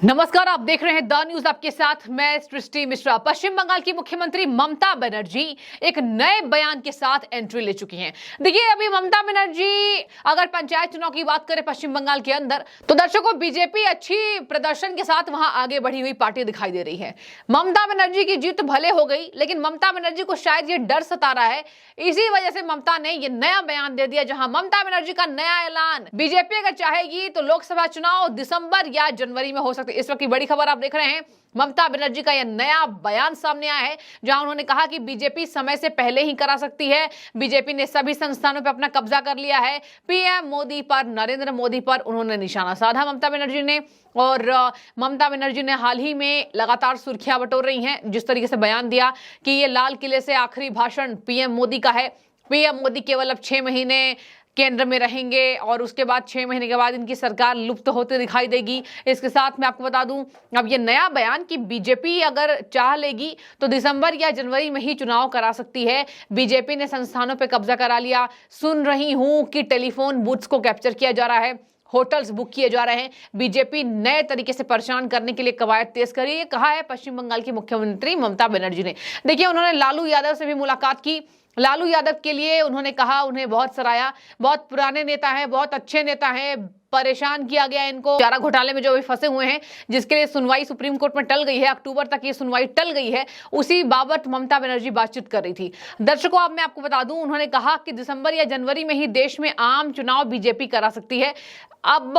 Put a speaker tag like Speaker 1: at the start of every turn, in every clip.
Speaker 1: नमस्कार, आप देख रहे हैं द न्यूज। आपके साथ मैं सृष्टि मिश्रा। पश्चिम बंगाल की मुख्यमंत्री ममता बनर्जी एक नए बयान के साथ एंट्री ले चुकी हैं। देखिए, अभी ममता बनर्जी अगर पंचायत चुनाव की बात करें पश्चिम बंगाल के अंदर, तो दर्शकों बीजेपी अच्छी प्रदर्शन के साथ वहां आगे बढ़ी हुई पार्टी दिखाई दे रही है। ममता बनर्जी की जीत भले हो गई, लेकिन ममता बनर्जी को शायद ये डर सता रहा है। इसी वजह से ममता ने ये नया बयान दे दिया, जहां ममता बनर्जी का नया ऐलान, बीजेपी अगर चाहेगी तो लोकसभा चुनाव दिसंबर या जनवरी में हो सकते। इस वक्त की बड़ी खबर आप देख रहे हैं, ममता बनर्जी का यह नया बयान सामने आया है, जहां उन्होंने कहा कि बीजेपी समय से पहले ही करा सकती है। बीजेपी ने सभी संस्थानों पर अपना कब्जा कर लिया है। पीएम मोदी पर, नरेंद्र मोदी पर उन्होंने निशाना साधा ममता बनर्जी ने। और ममता बनर्जी ने हाल ही में लगातार सुर्खियां बटोर रही हैं। जिस तरीके से बयान दिया कि ये लाल किले से आखिरी भाषण पीएम मोदी का है। पीएम मोदी केवल अब 6 महीने केंद्र में रहेंगे और उसके बाद 6 महीने के बाद इनकी सरकार लुप्त होते दिखाई देगी। इसके साथ मैं आपको बता दूं, अब ये नया बयान कि बीजेपी अगर चाह लेगी तो दिसंबर या जनवरी में ही चुनाव करा सकती है। बीजेपी ने संस्थानों पे कब्जा करा लिया। सुन रही हूं कि टेलीफोन बूथ्स को कैप्चर किया जा रहा है, होटल्स बुक किए जा रहे हैं। बीजेपी नए तरीके से परेशान करने के लिए कवायद तेज करी है, कहा है पश्चिम बंगाल की मुख्यमंत्री ममता बनर्जी ने। देखिए, उन्होंने लालू यादव से भी मुलाकात की। लालू यादव के लिए उन्होंने कहा, उन्हें बहुत सराहा। बहुत पुराने नेता हैं, बहुत अच्छे नेता हैं, परेशान किया गया इनको चारा घोटाले में जो भी फंसे हुए हैं, जिसके लिए सुनवाई सुप्रीम कोर्ट में टल गई है। अक्टूबर तक ये सुनवाई टल गई है। उसी बाबत ममता बनर्जी बातचीत कर रही थी। दर्शकों, अब मैं आपको बता दूं, उन्होंने कहा कि दिसंबर या जनवरी में ही देश में आम चुनाव बीजेपी करा सकती है। अब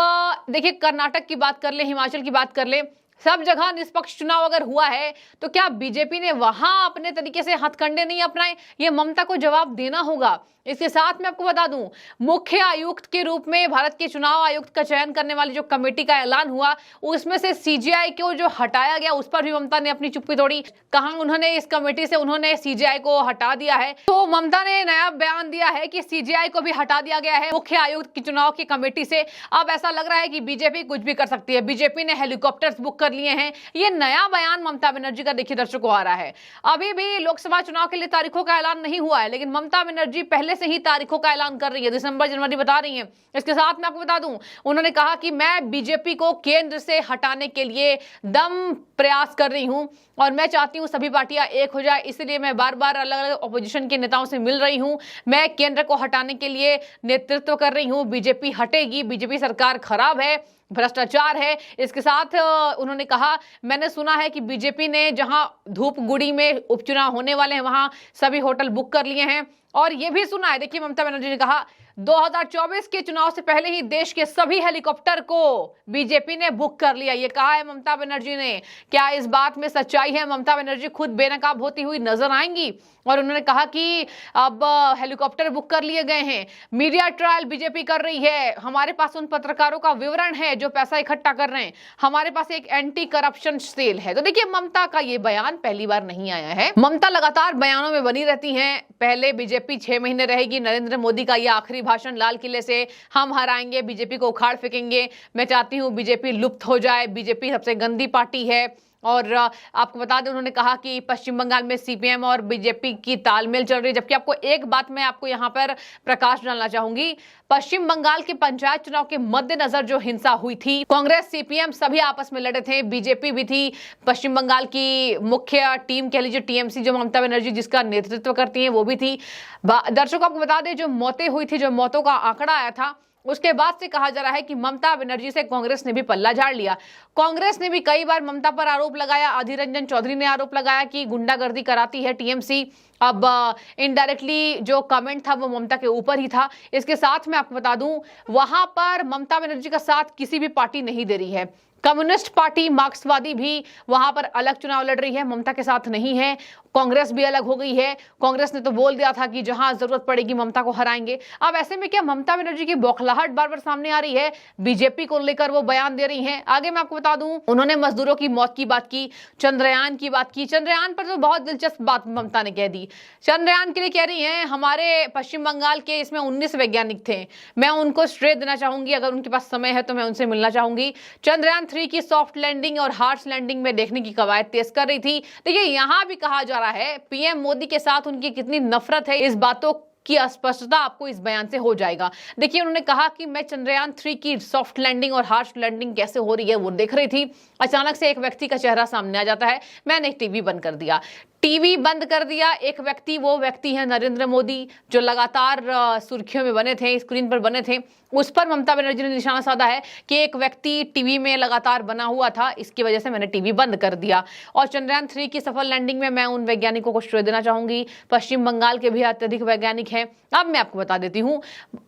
Speaker 1: देखिए, कर्नाटक की बात कर ले, हिमाचल की बात कर ले, सब जगह निष्पक्ष चुनाव अगर हुआ है तो क्या बीजेपी ने वहां अपने तरीके से हथकंडे नहीं अपनाए? ये ममता को जवाब देना होगा। इसके साथ मैं आपको बता दूं, मुख्य आयुक्त के रूप में भारत के चुनाव आयुक्त का चयन करने वाली जो कमेटी का ऐलान हुआ, उसमें से सीजेआई को जो हटाया गया, उस पर भी ममता ने अपनी चुप्पी तोड़ी। कहा उन्होंने इस कमेटी से उन्होंने सीजेआई को हटा दिया है। तो ममता ने नया बयान दिया है कि सीजेआई को भी हटा दिया गया है मुख्य आयुक्त की चुनाव की कमेटी से। अब ऐसा लग रहा है कि बीजेपी कुछ भी कर सकती है। बीजेपी ने हेलीकॉप्टर्स बुक कर लिए हैं। ये नया बयान ममता बनर्जी का देखिए दर्शकों आ रहा है। अभी भी लोकसभा चुनाव के लिए तारीखों का ऐलान नहीं हुआ है, लेकिन ममता बनर्जी पहले से ही तारीखों का ऐलान कर रही है, दिसंबर जनवरी बता रही है। इसके साथ मैं आपको बता दूं, उन्होंने कहा कि मैं बीजेपी को केंद्र से हटाने के लिए दम प्रयास कर रही हूं और मैं चाहती हूं सभी पार्टियां एक हो जाए। इसलिए मैं बार बार अलग अलग ऑपोजिशन के नेताओं से मिल रही हूं। मैं केंद्र को हटाने के लिए नेतृत्व कर रही हूं। बीजेपी हटेगी, बीजेपी सरकार खराब है, भ्रष्टाचार है। इसके साथ उन्होंने कहा, मैंने सुना है कि बीजेपी ने जहां धूपगुड़ी में उपचुनाव होने वाले हैं वहां सभी होटल बुक कर लिए हैं। और यह भी सुना है, देखिए ममता बनर्जी ने कहा 2024 के चुनाव से पहले ही देश के सभी हेलीकॉप्टर को बीजेपी ने बुक कर लिया। ये कहा है ममता बनर्जी ने। क्या इस बात में सच्चाई है? ममता बनर्जी खुद बेनकाब होती हुई नजर आएंगी। और उन्होंने कहा कि अब हेलीकॉप्टर बुक कर लिए गए हैं। मीडिया ट्रायल बीजेपी कर रही है। हमारे पास उन पत्रकारों का विवरण है जो पैसा इकट्ठा कर रहे हैं। हमारे पास एक एंटी करप्शन सेल है। तो देखिए, ममता का ये बयान पहली बार नहीं आया है। ममता लगातार बयानों में बनी रहती हैं। पहले बीजेपी 6 महीने रहेगी, नरेंद्र मोदी का यह आखिरी भाषण लाल किले से, हम हराएंगे, बीजेपी को उखाड़ फेंकेंगे, मैं चाहती हूं बीजेपी लुप्त हो जाए, बीजेपी सबसे गंदी पार्टी है। और आपको बता दें, उन्होंने कहा कि पश्चिम बंगाल में सीपीएम और बीजेपी की तालमेल चल रही है। जबकि आपको एक बात मैं आपको यहां पर प्रकाश डालना चाहूंगी, पश्चिम बंगाल के पंचायत चुनाव के मद्देनजर जो हिंसा हुई थी, कांग्रेस सीपीएम सभी आपस में लड़े थे, बीजेपी भी थी। पश्चिम बंगाल की मुख्य टीम कह लीजिए टीएमसी, जो ममता बनर्जी जिसका नेतृत्व करती है, वो भी थी। दर्शकों, आपको बता दें, जो मौतें हुई थी, जो मौतों का आंकड़ा आया था, उसके बाद से कहा जा रहा है कि ममता बनर्जी से कांग्रेस ने भी पल्ला झाड़ लिया। कांग्रेस ने भी कई बार ममता पर आरोप लगाया। अधीर रंजन चौधरी ने आरोप लगाया कि गुंडागर्दी कराती है टीएमसी। अब इनडायरेक्टली जो कमेंट था वो ममता के ऊपर ही था। इसके साथ मैं आपको बता दूं, वहां पर ममता बनर्जी का साथ किसी भी पार्टी नहीं दे रही है। कम्युनिस्ट पार्टी, मार्क्सवादी भी वहां पर अलग चुनाव लड़ रही है, ममता के साथ नहीं है। कांग्रेस भी अलग हो गई है। कांग्रेस ने तो बोल दिया था कि जहां जरूरत पड़ेगी ममता को हराएंगे। अब ऐसे में क्या ममता बनर्जी की बौखलाहट बार बार सामने आ रही है? बीजेपी को लेकर वो बयान दे रही हैं। आगे मैं आपको बता दूं, उन्होंने मजदूरों की मौत की बात की, चंद्रयान की बात की। चंद्रयान पर तो बहुत दिलचस्प बात ममता ने कह दी। चंद्रयान के लिए कह रही हैं, हमारे पश्चिम बंगाल के इसमें 19 वैज्ञानिक थे, मैं उनको श्रेय देना चाहूंगी। अगर उनके पास समय है तो मैं उनसे मिलना चाहूंगी। चंद्रयान 3 की सॉफ्ट लैंडिंग और हार्ड लैंडिंग में देखने की कवायद तेज कर रही थी। देखिए, यहां भी कहा जा रहा है पीएम मोदी के साथ उनकी कितनी नफरत है, इस बातों की अस्पष्टता आपको इस बयान से हो जाएगा। देखिए, उन्होंने कहा कि मैं चंद्रयान 3 की सॉफ्ट लैंडिंग और हार्श लैंडिंग कैसे हो रही है वो देख रही थी। अचानक से एक व्यक्ति का चेहरा सामने आ जाता है, मैंने टीवी बंद कर दिया। टीवी बंद कर दिया एक व्यक्ति, वो व्यक्ति है नरेंद्र मोदी, जो लगातार सुर्खियों में बने थे, स्क्रीन पर बने थे। उस पर ममता बनर्जी ने निशाना साधा है कि एक व्यक्ति टीवी में लगातार बना हुआ था, इसकी वजह से मैंने टीवी बंद कर दिया। और चंद्रयान 3 की सफल लैंडिंग में मैं उन वैज्ञानिकों को श्रेय देना चाहूंगी। पश्चिम बंगाल के भी अत्यधिक वैज्ञानिक हैं। अब मैं आपको बता देती हूँ,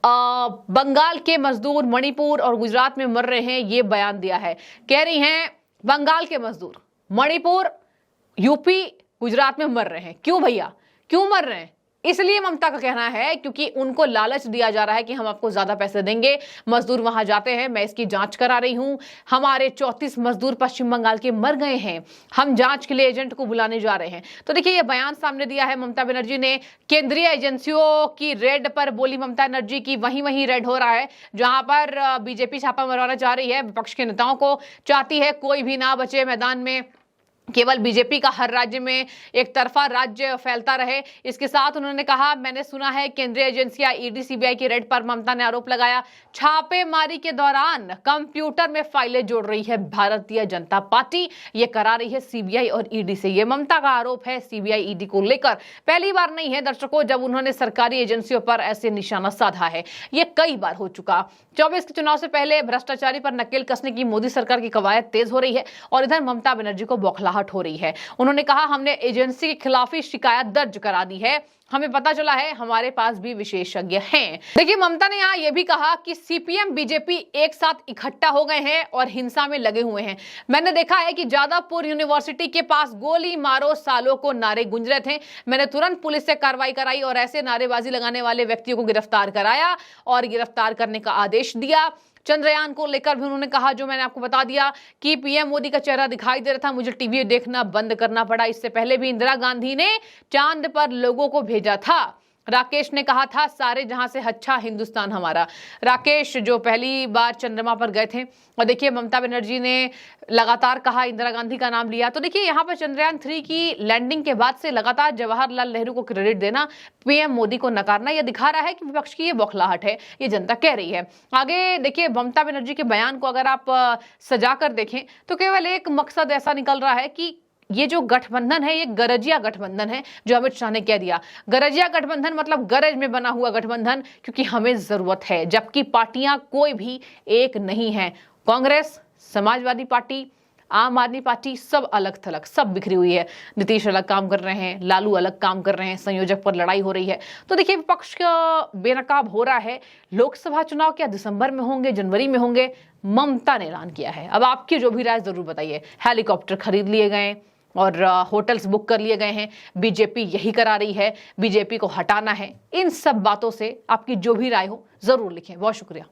Speaker 1: बंगाल के मजदूर मणिपुर और गुजरात में मर रहे हैं, ये बयान दिया है। कह रही हैं बंगाल के मजदूर मणिपुर, यूपी, गुजरात में मर रहे हैं। क्यों भैया, क्यों मर रहे हैं? इसलिए ममता का कहना है क्योंकि उनको लालच दिया जा रहा है कि हम आपको ज्यादा पैसे देंगे, मजदूर वहां जाते हैं। मैं इसकी जांच करा रही हूं, हमारे 34 मजदूर पश्चिम बंगाल के मर गए हैं, हम जांच के लिए एजेंट को बुलाने जा रहे हैं। तो देखिए, यह बयान सामने दिया है ममता बनर्जी ने। केंद्रीय एजेंसियों की रेड पर बोली ममता बनर्जी की वहीं रेड हो रहा है जहां पर बीजेपी छापा मरवाना चाह रही है, विपक्ष के नेताओं को चाहती है कोई भी ना बचे मैदान में, केवल बीजेपी का हर राज्य में एक तरफा राज्य फैलता रहे। इसके साथ उन्होंने कहा, मैंने सुना है केंद्रीय एजेंसियां ईडी सीबीआई की रेड पर ममता ने आरोप लगाया, छापेमारी के दौरान कंप्यूटर में फाइलें जोड़ रही है भारतीय जनता पार्टी, ये करा रही है सीबीआई और ईडी से। ये ममता का आरोप है सीबीआई ईडी को लेकर। पहली बार नहीं है दर्शकों जब उन्होंने सरकारी एजेंसियों पर ऐसे निशाना साधा है, ये कई बार हो चुका। 24 के चुनाव से पहले भ्रष्टाचारी पर नकेल कसने की मोदी सरकार की कवायद तेज हो रही है और इधर ममता बनर्जी को बौखलाहट हो रही है। उन्होंने कहा, हमने एजेंसी के खिलाफ ही शिकायत दर्ज करा दी है, हमें पता चला है, हमारे पास भी विशेषज्ञ हैं। देखिए, ममता ने यहाँ यह भी कहा कि सीपीएम बीजेपी एक साथ इकट्ठा हो गए हैं और हिंसा में लगे हुए हैं। मैंने देखा है कि जादवपुर यूनिवर्सिटी के पास गोली मारो सालों को नारे गूंज रहे थे, मैंने तुरंत पुलिस से कार्रवाई कराई और ऐसे नारेबाजी लगाने वाले व्यक्तियों को गिरफ्तार कराया और गिरफ्तार करने का आदेश दिया। चंद्रयान को लेकर भी उन्होंने कहा, जो मैंने आपको बता दिया कि पीएम मोदी का चेहरा दिखाई दे रहा था, मुझे टीवी देखना बंद करना पड़ा। इससे पहले भी इंदिरा गांधी ने चांद पर लोगों को भेजा था। राकेश ने कहा था, सारे जहां से अच्छा हिंदुस्तान हमारा। राकेश जो पहली बार चंद्रमा पर गए थे। और देखिए, ममता बनर्जी ने लगातार कहा, इंदिरा गांधी का नाम लिया। तो देखिए, यहाँ पर चंद्रयान 3 की लैंडिंग के बाद से लगातार जवाहरलाल नेहरू को क्रेडिट देना, पीएम मोदी को नकारना, यह दिखा रहा है कि विपक्ष की ये बौखलाहट है, ये जनता कह रही है। आगे देखिए, ममता बनर्जी के बयान को अगर आप सजा कर देखें तो केवल एक मकसद ऐसा निकल रहा है कि ये जो गठबंधन है, ये गरजिया गठबंधन है, जो अमित शाह ने कह दिया। गरजिया गठबंधन मतलब गरज में बना हुआ गठबंधन, क्योंकि हमें जरूरत है, जबकि पार्टियां कोई भी एक नहीं है। कांग्रेस, समाजवादी पार्टी, आम आदमी पार्टी, सब अलग थलग, सब बिखरी हुई है। नीतीश अलग काम कर रहे हैं, लालू अलग काम कर रहे हैं, संयोजक पर लड़ाई हो रही है। तो देखिए, विपक्ष का बेनकाब हो रहा है। लोकसभा चुनाव क्या दिसंबर में होंगे, जनवरी में होंगे, ममता ने ऐलान किया है। अब आपकी जो भी राय जरूर बताइए। हेलीकॉप्टर खरीद लिए गए और होटल्स बुक कर लिए गए हैं, बीजेपी यही करा रही है, बीजेपी को हटाना है। इन सब बातों से आपकी जो भी राय हो जरूर लिखें। बहुत शुक्रिया।